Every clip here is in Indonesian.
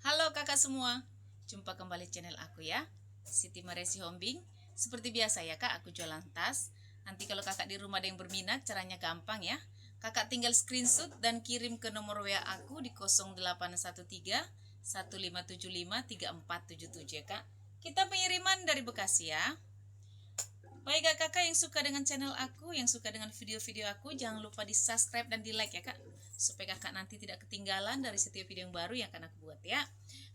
Halo kakak semua, jumpa kembali channel aku ya, Siti Maresi Hombing. Seperti biasa ya kak, aku jualan tas. Nanti kalau kakak di rumah ada yang berminat, caranya gampang ya. Kakak tinggal screenshot dan kirim ke nomor WA aku di 0813 1575 3477 ya kak. Kita pengiriman dari Bekasi ya. Baik kakak yang suka dengan channel aku, yang suka dengan video-video aku, jangan lupa di subscribe dan di like ya kak, supaya kakak nanti tidak ketinggalan dari setiap video yang baru yang akan aku buat ya.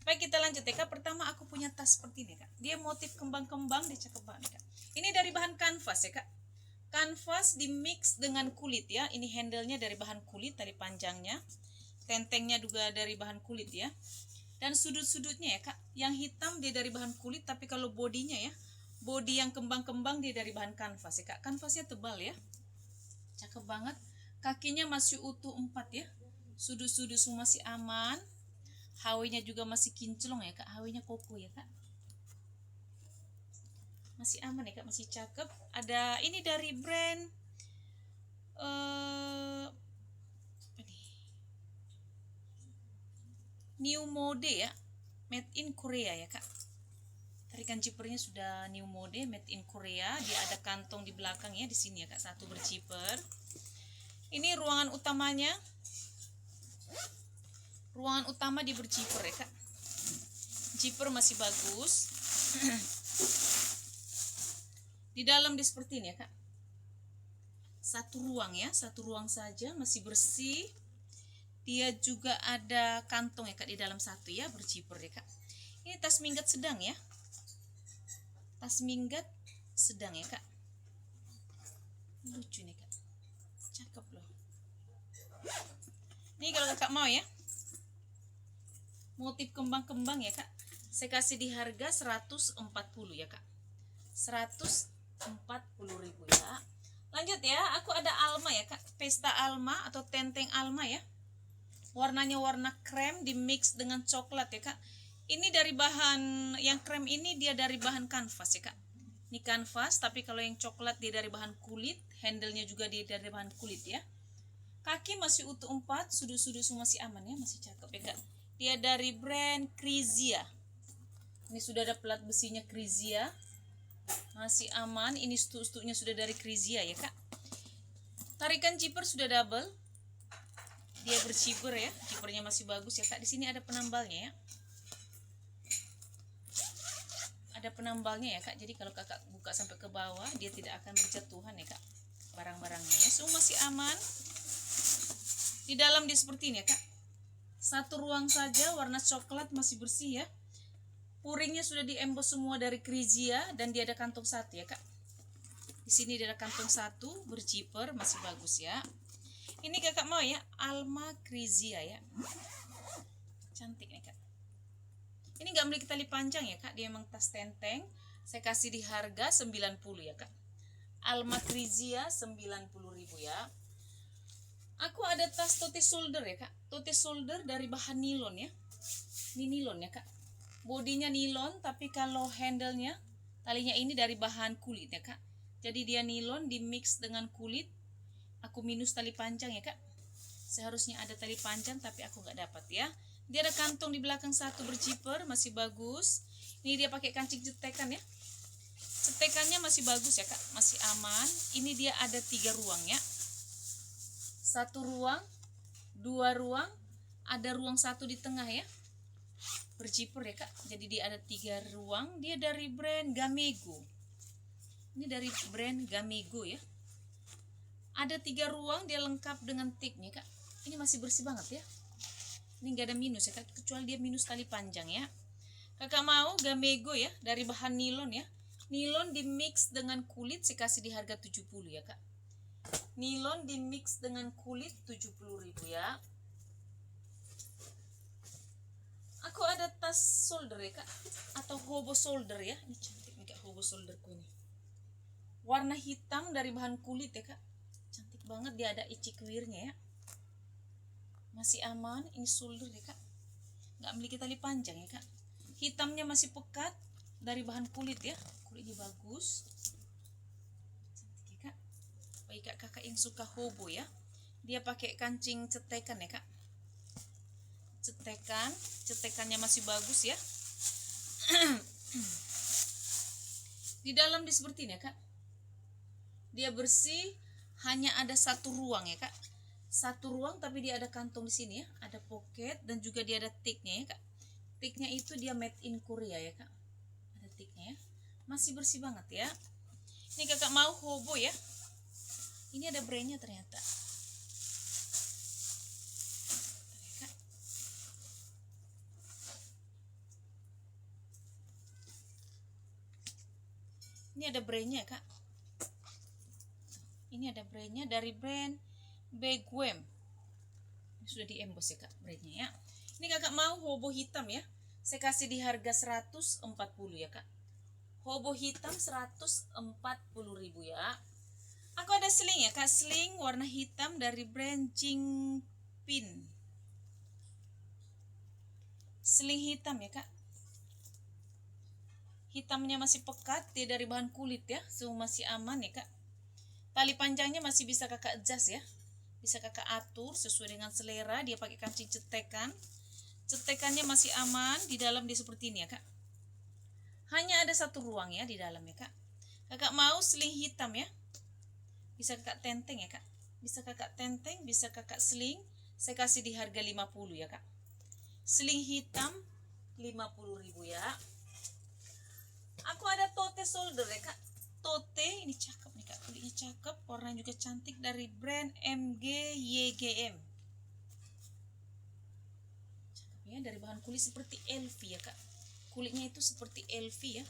Baik, kita lanjut ya kak. Pertama aku punya tas seperti ini kak, dia motif kembang-kembang, dia cakep banget kak. Ini dari bahan kanvas ya kak, kanvas di mix dengan kulit ya. Ini handle-nya dari bahan kulit, tali panjangnya, tentengnya juga dari bahan kulit ya. Dan sudut-sudutnya ya kak, yang hitam dia dari bahan kulit, tapi kalau bodinya ya, body yang kembang-kembang dia dari bahan kanvas ya kak. Kanvasnya tebal ya, cakep banget. Kakinya masih utuh 4 ya, sudut-sudut semua masih aman. HW-nya juga masih kinclong ya kak, HW-nya koko ya kak, masih aman ya kak, masih cakep. Ada ini dari brand New Mode ya, made in Korea ya kak. Tarikan zippernya sudah new mode, made in Korea. Dia ada kantong di belakang ya, di sini ya kak, satu berzipper. Ini ruangan utamanya, ruangan utama di berzipper ya kak. Zipper masih bagus. Di dalam dia seperti ini ya kak, satu ruang ya, satu ruang saja, masih bersih. Dia juga ada kantong ya kak di dalam satu ya, berzipper ya kak. Ini tas minggat sedang ya, tas minggat sedang ya kak. Lucu nih kak, cakep loh. Ini kalau kakak mau ya, motif kembang-kembang ya kak, saya kasih di harga 140 ya kak, 140.000 ya. Lanjut ya, aku ada Alma ya kak, pesta Alma atau tenteng Alma ya. Warnanya warna krem di mix dengan coklat ya kak. Ini dari bahan yang krem ini, dia dari bahan kanvas ya kak. Ini kanvas, tapi kalau yang coklat dia dari bahan kulit. Handle-nya juga dia dari bahan kulit ya. Kaki masih utuh 4, sudut-sudut semua masih aman ya, masih cakep ya kak. Dia dari brand Krizia. Ini sudah ada pelat besinya Krizia, masih aman. Ini stuk-stuknya sudah dari Krizia ya kak. Tarikan zipper sudah double, dia berzipper ya, zippernya masih bagus ya kak. Di sini ada penambalnya ya, ada penambalnya ya kak. Jadi kalau kakak buka sampai ke bawah, dia tidak akan berjatuhan ya kak, barang-barangnya ya. Semua masih aman. Di dalam dia seperti ini ya kak, satu ruang saja, warna coklat, masih bersih ya. Puringnya sudah diembos semua dari Krizia, dan dia ada kantong satu ya kak. Di sini dia ada kantong satu, berzipper, masih bagus ya. Ini kakak mau ya, Alma Krizia ya, cantik nih kak. Ini nggak memiliki tali panjang ya kak, dia emang tas tenteng. Saya kasih di harga 90 ya kak, Alma Krizia 90.000 ya. Aku ada tas tote shoulder ya kak, tote shoulder dari bahan nilon ya. Ini nilon ya kak, bodinya nilon, tapi kalau handle-nya, talinya ini dari bahan kulit ya kak. Jadi dia nilon di mix dengan kulit. Aku minus tali panjang ya kak, seharusnya ada tali panjang tapi aku nggak dapat ya. Dia ada kantong di belakang satu, berzipper, masih bagus. Ini dia pakai kancing cetekan ya, cetekannya masih bagus ya kak, masih aman. Ini dia ada 3 ruang ya, satu ruang, 2 ruang, ada ruang satu di tengah ya, berzipper ya kak. Jadi dia ada 3 ruang. Dia dari brand Gamego, ini dari brand Gamego ya. Ada 3 ruang, dia lengkap dengan tiknya kak. Ini masih bersih banget ya, ini nggak ada minus ya kak, kecuali dia minus tali panjang ya. Kakak mau Gamego ya, dari bahan nilon ya, nilon di mix dengan kulit. Saya kasih di harga 70 ya kak, nilon di mix dengan kulit 70.000 ya. Aku ada tas shoulder ya kak, atau hobo shoulder ya. Ini cantik nih kak, hobo shoulderku ini, warna hitam dari bahan kulit ya kak, cantik banget. Dia ada icikwirnya ya, masih aman. Ini shoulder ya kak, nggak memiliki tali panjang ya kak. Hitamnya masih pekat dari bahan kulit ya, kulitnya bagus, cantik ya kak. Bagi kakak yang suka hobo ya, dia pakai kancing cetekan ya kak, cetek cetekan. Cetekannya masih bagus ya. Di dalam dia seperti ini ya kak. Dia bersih, hanya ada satu ruang ya kak. Satu ruang tapi dia ada kantong di sini ya. Ada pocket dan juga dia ada tiknya ya kak. Tiknya itu dia made in Korea ya kak. Ada tiknya ya. Masih bersih banget ya. Ini kakak mau hobo ya. Ini ada brandnya ternyata. Ini ada brandnya kak. Ini ada brandnya dari brand Begwem. Ini sudah di emboss ya kak brandnya ya. Ini kakak mau hobo hitam ya. Saya kasih di harga 140 ya kak. Hobo hitam 140.000 ya. Aku ada sling ya kak. Sling warna hitam dari brand Jingpin. Sling hitam ya kak. Hitamnya masih pekat, dia dari bahan kulit ya, semua masih aman ya kak. Tali panjangnya masih bisa kakak adjust ya, bisa kakak atur sesuai dengan selera. Dia pakai kancing cetekan, cetekannya masih aman. Di dalam dia seperti ini ya kak. Hanya ada satu ruang ya di dalam ya kak. Kakak mau sling hitam ya, bisa kakak tenteng ya kak, bisa kakak tenteng, bisa kakak sling. Saya kasih di harga 50 ya kak. Sling hitam 50.000 ya. Aku ada tote shoulder ya kak. Tote ini cakep nih kak, kulitnya cakep, warnanya juga cantik dari brand MGYGM. Cakep ya, dari bahan kulit seperti LV ya kak. Kulitnya itu seperti LV ya.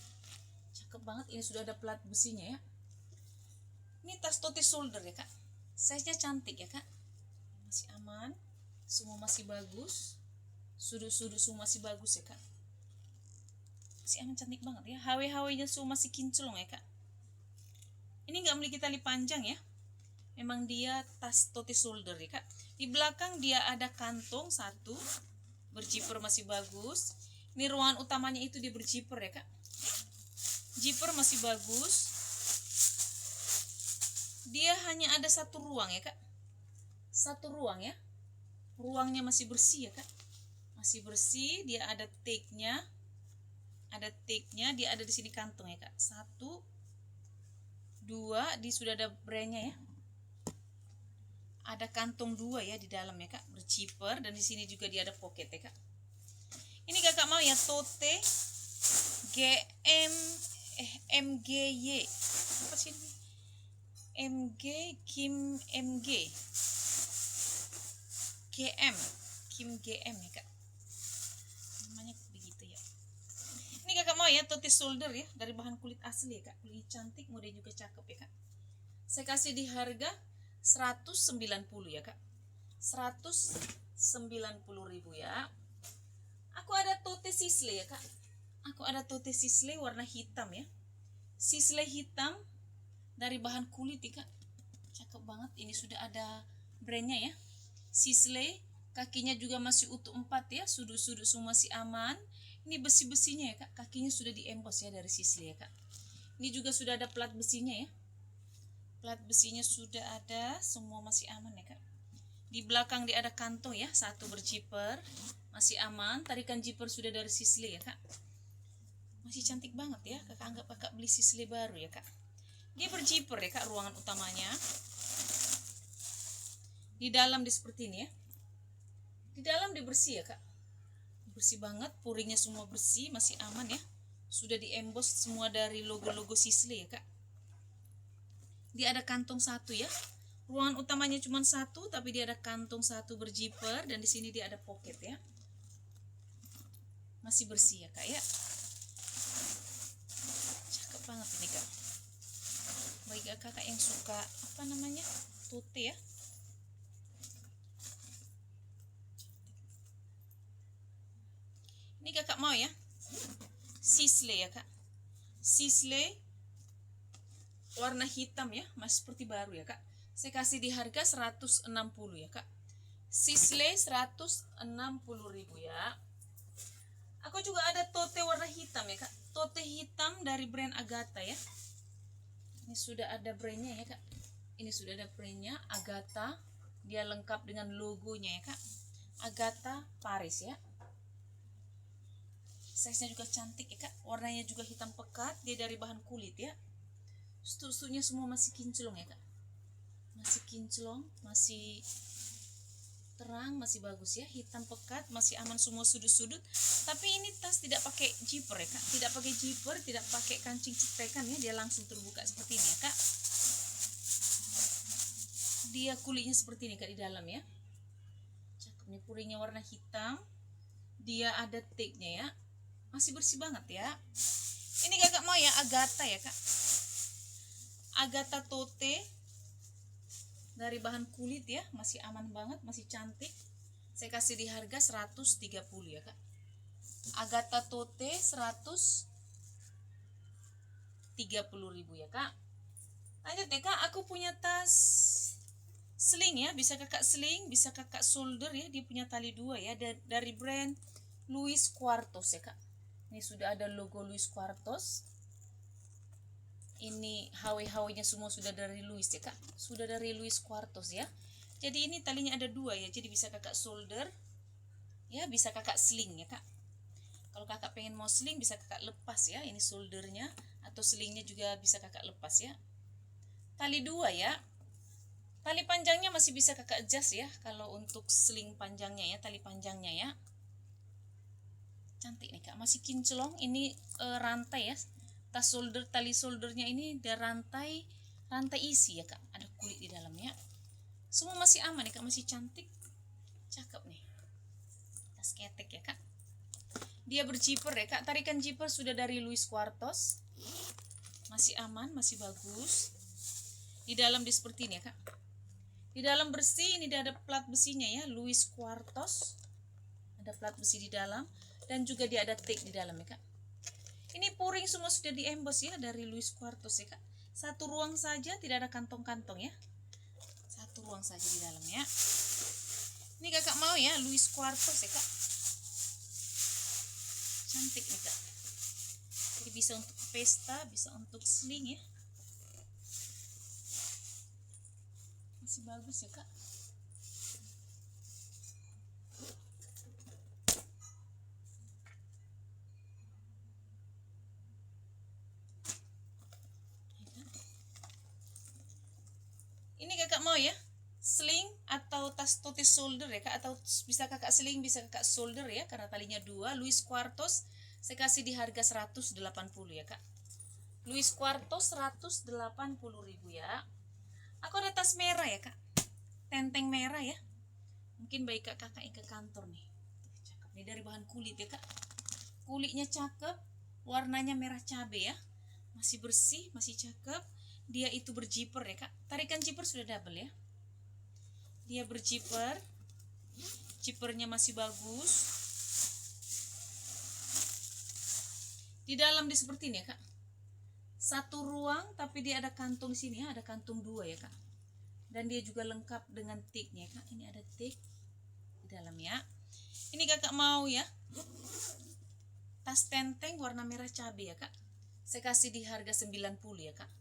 Cakep banget, ini sudah ada plat besinya ya. Ini tas tote shoulder ya kak. Size-nya cantik ya kak. Masih aman, semua masih bagus. Sudut-sudut semua masih bagus ya kak. Masih aman, cantik banget ya. HW-HW-nya semua masih kinclong ya kak. Ini nggak memiliki tali panjang ya. Memang dia tas tote shoulder ya kak. Di belakang dia ada kantong satu. Berjiper masih bagus. Ini ruangan utamanya itu dia berjiper ya kak. Zipper masih bagus. Dia hanya ada satu ruang ya kak. Satu ruang ya. Ruangnya masih bersih ya kak. Masih bersih. Dia ada take-nya. Ada take-nya, dia ada di sini kantong ya kak. 1, 2, di sudah ada brandnya ya. Ada kantong 2 ya di dalam ya kak, berciper, dan di sini juga dia ada pocket ya kak. Ini kakak mau ya tote MGY. Apa sih ini? Kim GM ya kak. Namanya begitu ya. Ini kakak mau ya tote shoulder ya, dari bahan kulit asli ya kak. Kulit cantik, model juga cakep ya kak. Saya kasih di harga 190 ya kak. 190.000 ya. Aku ada tote sisley ya kak. Aku ada tote sisley warna hitam ya. Sisley hitam dari bahan kulit ya kak. Cakep banget. Ini sudah ada brandnya ya. Sisley, kakinya juga masih utuh 4 ya. Sudut-sudut semua masih aman. Ini besi-besinya ya kak. Kakinya sudah diemboss ya dari Sisley ya kak. Ini juga sudah ada plat besinya ya. Plat besinya sudah ada. Semua masih aman ya kak. Di belakang dia ada kantong ya. Satu berjiper. Masih aman. Tarikan jiper sudah dari Sisley ya kak. Masih cantik banget ya. Kakak anggap kakak beli Sisley baru ya kak. Dia berjiper ya kak, ruangan utamanya. Di dalam dia seperti ini ya. Di dalam dia bersih ya kak. Bersih banget, puringnya semua bersih, masih aman ya. Sudah diemboss semua dari logo-logo Sisley ya kak. Dia ada kantong 1 ya. Ruangan utamanya cuma 1, tapi dia ada kantong 1 berjiper, dan di sini dia ada pocket ya. Masih bersih ya kak ya. Cakep banget ini kak. Bagi kakak yang suka apa namanya, tote ya. Ini kakak mau ya, Sisley ya kak. Sisley warna hitam ya, masih seperti baru ya kak. Saya kasih di harga 160 ya kak. Sisley 160.000 ya. Aku juga ada tote warna hitam ya kak. Tote hitam dari brand Agatha ya. Ini sudah ada brandnya ya kak. Ini sudah ada brandnya Agatha. Dia lengkap dengan logonya ya kak. Agatha Paris ya. Size nya juga cantik ya kak, warnanya juga hitam pekat, dia dari bahan kulit ya. Stuk-stuknya semua masih kinclong ya kak, masih kinclong, masih terang, masih bagus ya, hitam pekat, masih aman semua sudut-sudut. Tapi ini tas tidak pakai zipper ya kak, tidak pakai zipper, tidak pakai kancing cetekan ya, dia langsung terbuka seperti ini ya kak. Dia kulitnya seperti ini kak di dalam ya, cakep nih, puringnya warna hitam, dia ada tagnya ya, masih bersih banget ya. Ini kakak mau ya Agatha ya kak, Agatha Tote dari bahan kulit ya, masih aman banget, masih cantik. Saya kasih di harga 130 ya kak. Agatha Tote 130.000 ya kak. Lanjut ya kak, aku punya tas sling ya, bisa kakak sling, bisa kakak shoulder ya, dia punya tali dua ya, dari brand Louis Quartos ya kak. Ini sudah ada logo Louis Quartos. Ini HW-HW-nya semua sudah dari Louis ya kak, sudah dari Louis Quartos ya. Jadi ini talinya ada dua ya, jadi bisa kakak shoulder ya, bisa kakak sling ya kak. Kalau kakak pengen mau sling bisa kakak lepas ya, ini shouldernya, atau slingnya juga bisa kakak lepas ya. Tali dua ya, tali panjangnya masih bisa kakak adjust ya, kalau untuk sling panjangnya ya, tali panjangnya ya. Cantik nih kak, masih kinclong. Ini rantai ya, tas shoulder, tali shouldernya ini ada rantai isi ya kak, ada kulit di dalamnya. Semua masih aman ya kak, masih cantik, cakep nih, tas ketek ya kak. Dia berzipper ya kak, tarikan zipper sudah dari Louis Quartos, masih aman, masih bagus. Di dalam dia seperti ini ya kak, di dalam bersih. Ini dia ada plat besinya ya, Louis Quartos, ada plat besi di dalam, dan juga dia ada tag di dalam ya kak. Ini puring semua sudah di emboss ya, dari Louis Quartos ya kak. Satu ruang saja, tidak ada kantong-kantong ya, satu ruang saja di dalam ya. Ini kakak mau ya Louis Quartos ya kak, cantik nih kak. Jadi bisa untuk pesta, bisa untuk sling ya, masih bagus ya kak. Ini kakak mau ya sling atau tas tote shoulder ya kak, atau bisa kakak sling, bisa kakak shoulder ya, karena talinya dua. Louis Quartos saya kasih di harga 180 ya kak. Louis Quartos 180.000 ya. Aku ada tas merah ya kak, tenteng merah ya, mungkin baik kakak yang ke kantor nih. Cakep nih, dari bahan kulit ya kak, kulitnya cakep, warnanya merah cabe ya, masih bersih, masih cakep. Dia itu berzipper ya kak, tarikan zipper sudah double ya, dia berzipper, zippernya masih bagus. Di dalam dia seperti ini ya kak, satu ruang tapi dia ada kantong di sini ya, ada kantong dua ya kak, dan dia juga lengkap dengan tagnya kak. Ini ada tag di dalam ya. Ini kakak mau ya tas tenteng warna merah cabe ya kak, saya kasih di harga 90 ya kak.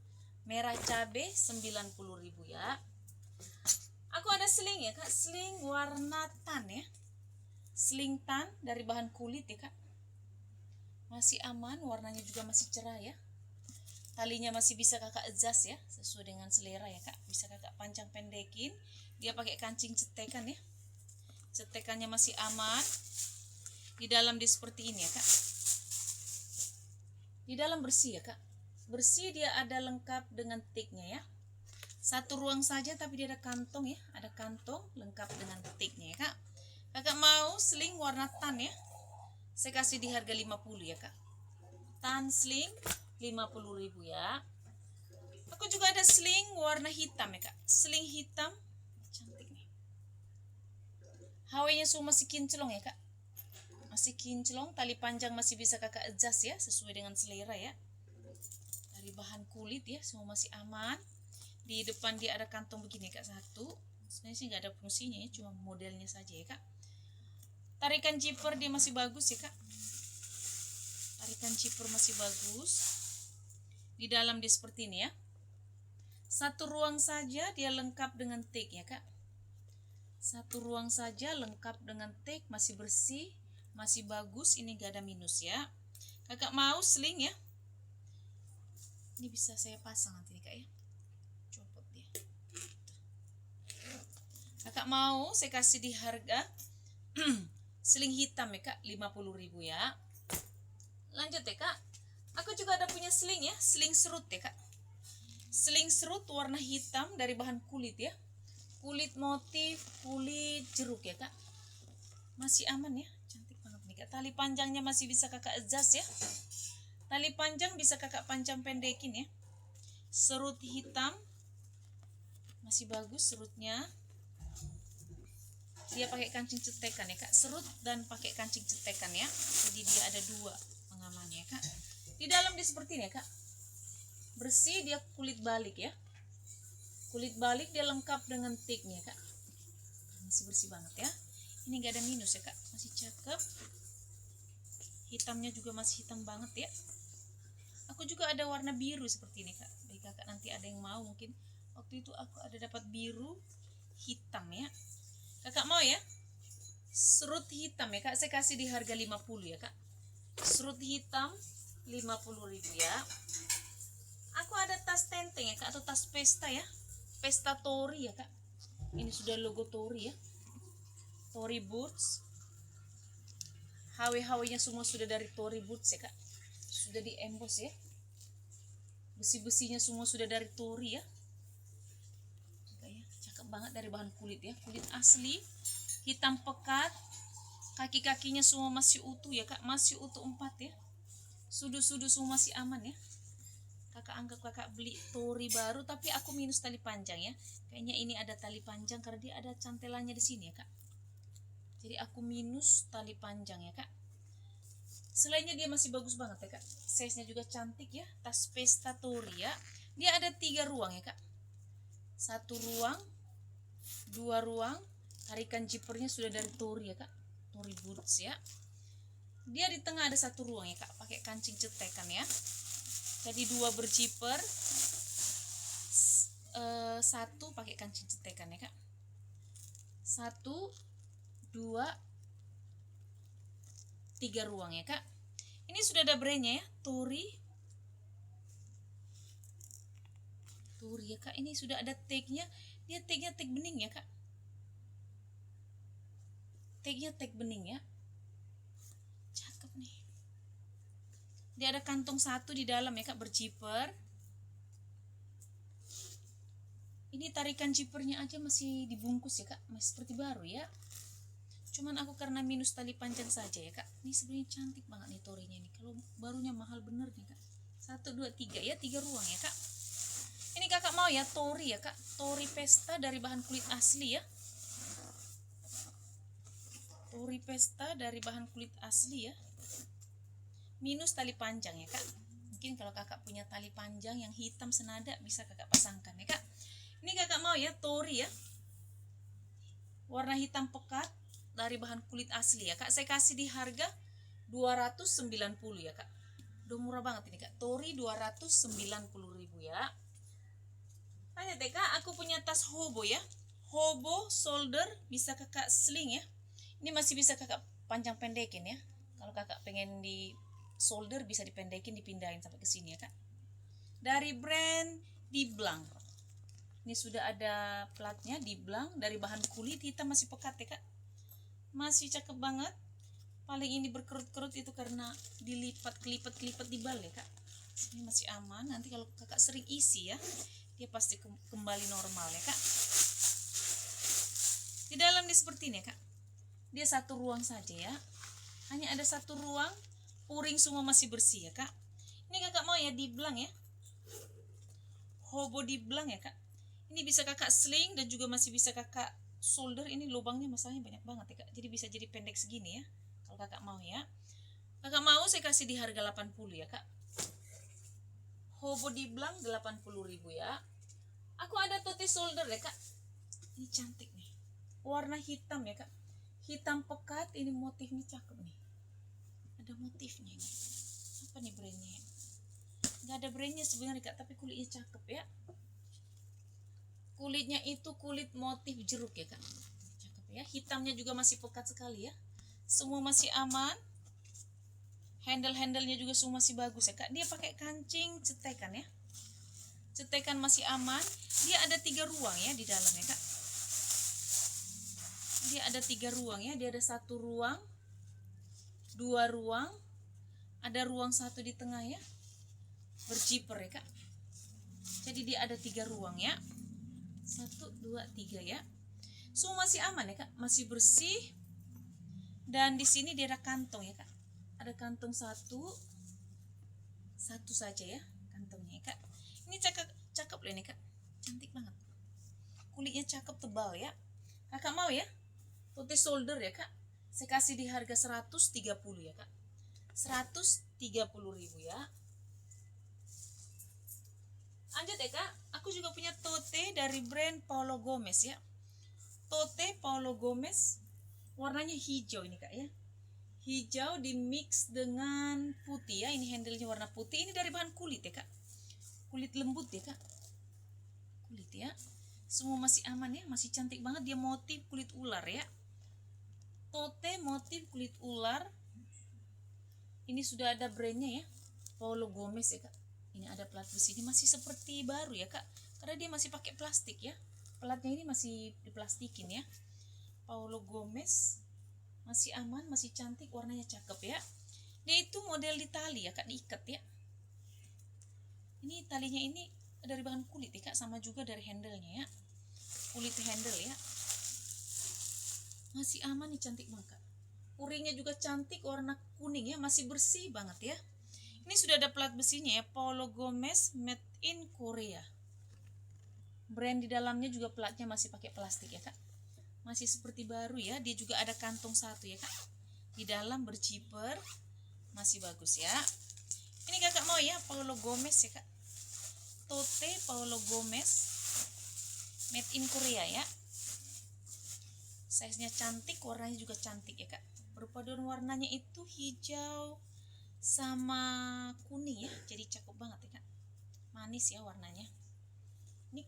Merah cabe 90.000 ya. Aku ada sling ya kak, sling warna tan ya, sling tan dari bahan kulit ya kak, masih aman, warnanya juga masih cerah ya. Talinya masih bisa kakak adjust ya, sesuai dengan selera ya kak, bisa kakak panjang pendekin. Dia pakai kancing cetekan ya, cetekannya masih aman. Di dalam dia seperti ini ya kak, di dalam bersih ya kak, bersih. Dia ada lengkap dengan tagnya ya, satu ruang saja tapi dia ada kantong ya, ada kantong lengkap dengan tagnya ya kak. Kakak mau sling warna tan ya, saya kasih di harga 50 ya kak. Tan sling 50.000 ya. Aku juga ada sling warna hitam ya kak, sling hitam, cantik nih. HW-nya semua masih kinclong ya kak, masih kinclong. Tali panjang masih bisa kakak adjust ya, sesuai dengan selera ya. Dari bahan kulit ya, semua masih aman. Di depan dia ada kantong begini kak, satu. Sebenarnya sih nggak ada fungsinya ya, cuma modelnya saja ya kak. Tarikan zipper dia masih bagus ya kak, tarikan zipper masih bagus. Di dalam dia seperti ini ya, satu ruang saja dia lengkap dengan tag ya kak, satu ruang saja lengkap dengan tag, masih bersih, masih bagus, ini gak ada minus ya. Kakak mau sling ya, ini bisa saya pasang nanti nih kak ya, copot dia. Kakak mau saya kasih di harga sling hitam ya kak, 50.000 ya. Lanjut ya kak, aku juga ada punya sling ya, sling serut ya kak. Sling serut warna hitam dari bahan kulit ya, kulit motif, kulit jeruk ya kak. Masih aman ya, cantik banget nih kak. Tali panjangnya masih bisa kakak adjust ya, tali panjang bisa kakak panjang pendekin ya. Serut hitam masih bagus serutnya, dia pakai kancing cetekan ya kak, serut dan pakai kancing cetekan ya, jadi dia ada dua pengamannya ya kak. Di dalam dia seperti ini ya kak, bersih, dia kulit balik ya, kulit balik, dia lengkap dengan tiknya kak, masih bersih banget ya. Ini gak ada minus ya kak, masih cakep, hitamnya juga masih hitam banget ya. Aku juga ada warna biru seperti ini kak, bagi kakak nanti ada yang mau, mungkin waktu itu aku ada dapat biru hitam ya. Kakak mau ya, serut hitam ya kak, saya kasih di harga 50 ya kak. Serut hitam 50.000 ya. Aku ada tas tenteng ya kak, atau tas pesta ya, pesta Tori ya kak. Ini sudah logo Tori ya, Tori Boots. HW-HW-nya semua sudah dari Tori Boots ya kak, sudah di emboss ya. Besi-besinya semua sudah dari Tori ya. Cakep banget, dari bahan kulit ya, kulit asli, hitam pekat. Kaki-kakinya semua masih utuh ya kak, masih utuh 4 ya. Sudu-sudu semua masih aman ya. Kakak anggap kakak beli Tori baru, tapi aku minus tali panjang ya. Kayaknya ini ada tali panjang karena dia ada cantelannya di sini ya kak. Jadi aku minus tali panjang ya kak. Selainnya dia masih bagus banget ya kak. Size-nya juga cantik ya. Tas pesta Tori ya. Dia ada 3 ruang ya kak. 1 ruang, 2 ruang. Tarikan zippernya sudah dari Tori ya kak, Tori Boots ya. Dia di tengah ada 1 ruang ya kak, pakai kancing cetekan ya. Jadi 2 berzipper, 1 pakai kancing cetekan ya kak. 1, 2, 3 ruang ya kak. Ini sudah ada brandnya ya, Tori ya kak. Ini sudah ada tagnya, dia tagnya tag bening ya kak, tagnya tag bening ya, cakep nih. Dia ada kantong 1 di dalam ya kak, berzipper. Ini tarikan zippernya aja masih dibungkus ya kak, masih seperti baru ya. Cuman aku karena minus tali panjang saja ya kak. Ini sebenarnya cantik banget nih Torinya nih, kalau barunya mahal bener nih kak. 1, 2, 3 ya, 3 ruang ya kak. Ini kakak mau ya Tori ya kak, Tori pesta dari bahan kulit asli ya. Tori pesta dari bahan kulit asli ya. Minus tali panjang ya kak. Mungkin kalau kakak punya tali panjang yang hitam senada bisa kakak pasangkan ya kak. Ini kakak mau ya Tori ya, warna hitam pekat dari bahan kulit asli ya kak. Saya kasih di harga 290 ya kak. Udah murah banget ini kak, Tori 290.000 ya. Lanjut deh kak, aku punya tas hobo ya, hobo shoulder, bisa kakak sling ya. Ini masih bisa kakak panjang pendekin ya. Kalau kakak pengen di shoulder bisa dipendekin, dipindahin sampai ke sini ya kak. Dari brand Diblanc. Ini sudah ada platnya Diblanc, dari bahan kulit hitam, masih pekat ya kak. Masih cakep banget. Paling ini berkerut-kerut itu karena dilipat, kelipat di bal ya kak. Ini masih aman, nanti kalau kakak sering isi ya, dia pasti kembali normal ya kak. Di dalam dia seperti ini ya kak. Dia 1 ruang saja ya, hanya ada 1 ruang, puring semua masih bersih ya kak. Ini kakak mau ya Diblanc ya, hobo Diblanc ya kak. Ini bisa kakak sling dan juga masih bisa kakak shoulder. Ini lubangnya masalahnya banyak banget ya kak, jadi bisa jadi pendek segini ya kalau kakak mau ya. Kakak mau saya kasih di harga 80 ya kak. Hobo Diblanc 80.000 ya. Aku ada tote shoulder ya kak. Ini cantik nih, warna hitam ya kak, hitam pekat. Ini motifnya cakep nih, ada motifnya ini. Apa nih brandnya? Gak ada brandnya sebenarnya kak, tapi kulitnya cakep ya. Kulitnya itu kulit motif jeruk ya kak, cakep ya. Hitamnya juga masih pekat sekali ya, semua masih aman. Handle-handlenya juga semua masih bagus ya kak. Dia pakai kancing cetekan ya. Cetekan masih aman. Dia ada 3 ruang ya di dalamnya kak. Dia ada 3 ruang ya. Dia ada 1 ruang, 2 ruang, ada ruang 1 di tengah ya. Berjiper ya kak. Jadi dia ada 3 ruang ya. 1, 2, 3 ya. Semua masih aman ya kak. Masih bersih. Dan di sini dia ada kantong ya kak. Ada kantong satu saja ya kantongnya ya kak. Ini cakep loh ini kak, cantik banget. Kulitnya cakep, tebal ya. Kakak mau ya? Tote shoulder ya kak. Saya kasih di harga 130 ya kak. 130.000 ya. Lanjut ya kak. Aku juga punya tote dari brand Paulo Gomez ya. Tote Paulo Gomez. Warnanya hijau ini kak ya. Hijau di mix dengan putih ya. Ini handle-nya warna putih. Ini dari bahan kulit ya kak. Kulit lembut ya kak. Kulit ya. Semua masih aman ya. Masih cantik banget. Dia motif kulit ular ya. Tote motif kulit ular. Ini sudah ada brandnya ya. Paulo Gomez ya kak. Ini ada plat besi. Ini masih seperti baru ya kak. Karena dia masih pakai plastik ya. Platnya ini masih diplastikin ya. Paulo Gomez. Masih aman, masih cantik, warnanya cakep ya. Dia itu model di tali ya kak, diikat ya. Ini talinya ini dari bahan kulit ya kak, sama juga dari handle-nya ya. Kulit handle ya. Masih aman nih, cantik banget kak. Uringnya juga cantik, warna kuning ya, masih bersih banget ya. Ini sudah ada plat besinya ya, Paulo Gomez made in Korea. Brand di dalamnya juga platnya masih pakai plastik ya kak. Masih seperti baru ya. Dia juga ada kantong 1 ya kak. Di dalam berjiper. Masih bagus ya. Ini kakak mau ya, Paulo Gomez ya kak. Tote Paulo Gomez made in Korea ya. Size-nya cantik, warnanya juga cantik ya kak. Perpaduan warnanya itu hijau sama kuning ya. Jadi cakep banget ya kak. Manis ya warnanya. Ini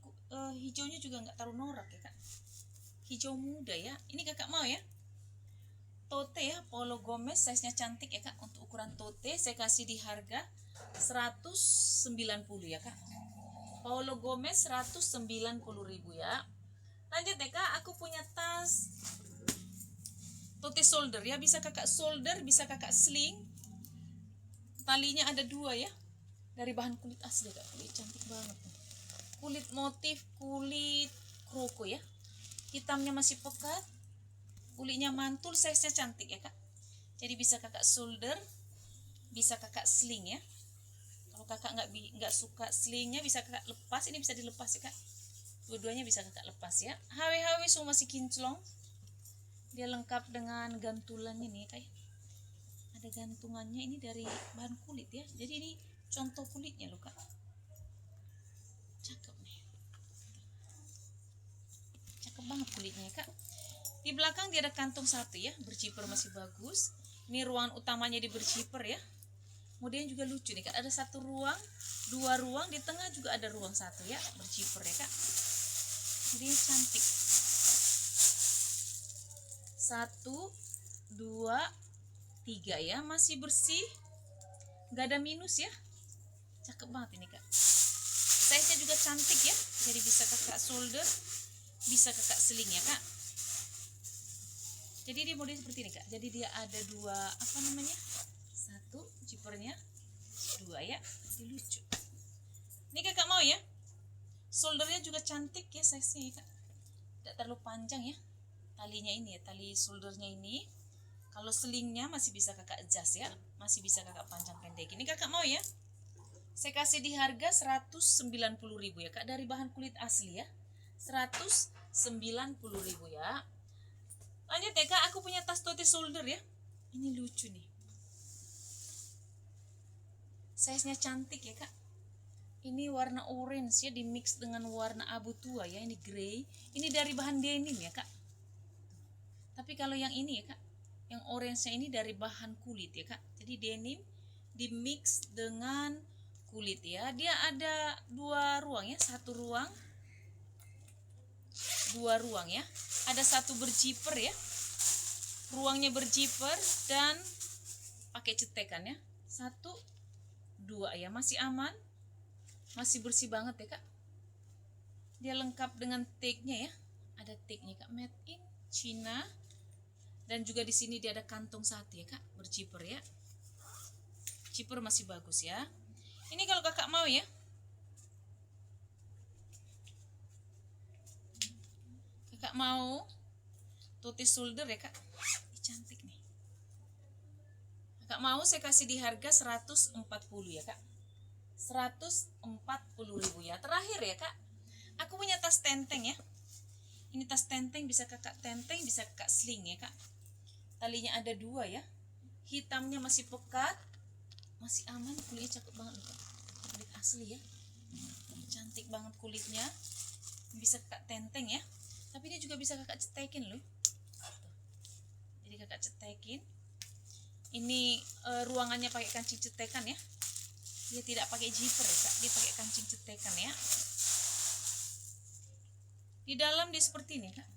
hijaunya juga nggak terlalu norak ya kak. Hijau muda ya. Ini kakak mau ya? Tote ya, Paulo Gomez, size-nya cantik ya kak. Untuk ukuran tote saya kasih di harga 190 ya kak. Paulo Gomez 190.000 ya. Lanjut ya kak, aku punya tas tote shoulder ya. Bisa kakak shoulder, bisa kakak sling. Talinya ada 2 ya. Dari bahan kulit asli kak. Kulit cantik banget. Kulit motif kulit kroko ya. Hitamnya masih pekat, kulitnya mantul, size-nya cantik ya kak. Jadi bisa kakak shoulder, bisa kakak sling ya. Kalau kakak nggak suka slingnya, bisa kakak lepas. Ini bisa dilepas ya kak. Dua-duanya bisa kakak lepas ya. HW semua masih kinclong. Dia lengkap dengan gantulannya nih kak. Ada gantungannya ini dari bahan kulit ya. Jadi ini contoh kulitnya loh kak. Cakep nih. Cakep banget kulitnya ya kak. Di belakang dia ada kantong 1 ya, berjiper masih bagus. Ini ruangan utamanya di berjiper ya. Kemudian juga lucu nih kak, ada 1 ruang, 2 ruang, di tengah juga ada ruang 1 ya, berjiper ya kak. Jadi cantik. 1, 2, 3 ya, masih bersih, nggak ada minus ya. Cakep banget ini kak. Size-nya juga cantik ya, jadi bisa kakak shoulder, bisa kakak sling ya kak. Jadi dia model seperti ini kak. Jadi dia ada 2 apa namanya? 1 jipernya, 2 ya. Jadi lucu. Ini kakak mau ya? Shouldernya juga cantik ya size-nya ya kak. Tidak terlalu panjang ya. Talinya ini ya, tali shouldernya ini. Kalau slingnya masih bisa kakak adjust ya. Masih bisa kakak panjang pendek. Ini kakak mau ya? Saya kasih di harga 190.000 ya kak. Dari bahan kulit asli ya. 190.000 ya. Lanjut ya kak, aku punya tas tote shoulder ya. Ini lucu nih. Size-nya cantik ya kak. Ini warna orange ya, di mix dengan warna abu tua ya. Ini grey. Ini dari bahan denim ya kak. Tapi kalau yang ini ya kak, yang orange-nya ini dari bahan kulit ya kak. Jadi denim di mix dengan kulit ya. Dia ada 2 ruang ya, 1 ruang, 2 ruang ya. Ada 1 berjiper ya. ruangnya berzipper dan pakai cetekan ya. 1, 2 ya, masih aman, masih bersih banget ya kak. Dia lengkap dengan tagnya ya, ada tagnya kak, made in China. Dan juga di sini dia ada kantong 1 ya kak, berzipper ya. Zipper masih bagus ya. Ini kalau kakak mau ya, kakak mau tutis shoulder ya kak, ini cantik nih. Kakak mau saya kasih di harga 140 ya kak, 140.000 ya. Terakhir ya kak, aku punya tas tenteng ya. Ini tas tenteng, bisa kakak tenteng, bisa kakak sling ya kak. Talinya ada 2 ya, hitamnya masih pekat, masih aman, kulitnya cakep banget loh kak, kulit asli ya, cantik banget kulitnya. Bisa kakak tenteng ya, tapi dia juga bisa kakak cetekin loh. Jadi kakak cetekin. Ini ruangannya pakai kancing cetekan ya, dia tidak pakai zipper ya kak, dia pakai kancing cetekan ya. Di dalam dia seperti ini kak,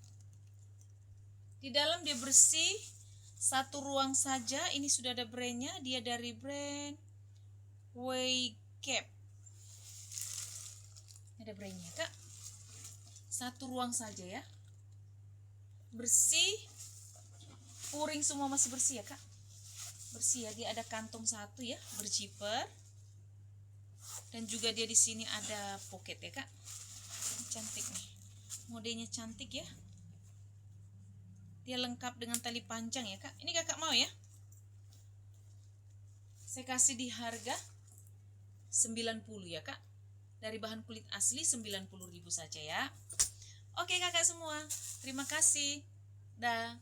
di dalam dia bersih, 1 ruang saja. Ini sudah ada brandnya, dia dari brand Waycap. Ada brandnya kak, 1 ruang saja ya, bersih, puring semua masih bersih ya kak, bersih ya. Dia ada kantong 1 ya, berzipper, dan juga dia di sini ada pocket ya kak. Cantik nih, modenya cantik ya. Dia lengkap dengan tali panjang ya kak. Ini kakak mau ya, saya kasih di harga 90 ya kak. Dari bahan kulit asli 90.000 saja ya. Oke kakak semua, terima kasih. Dah.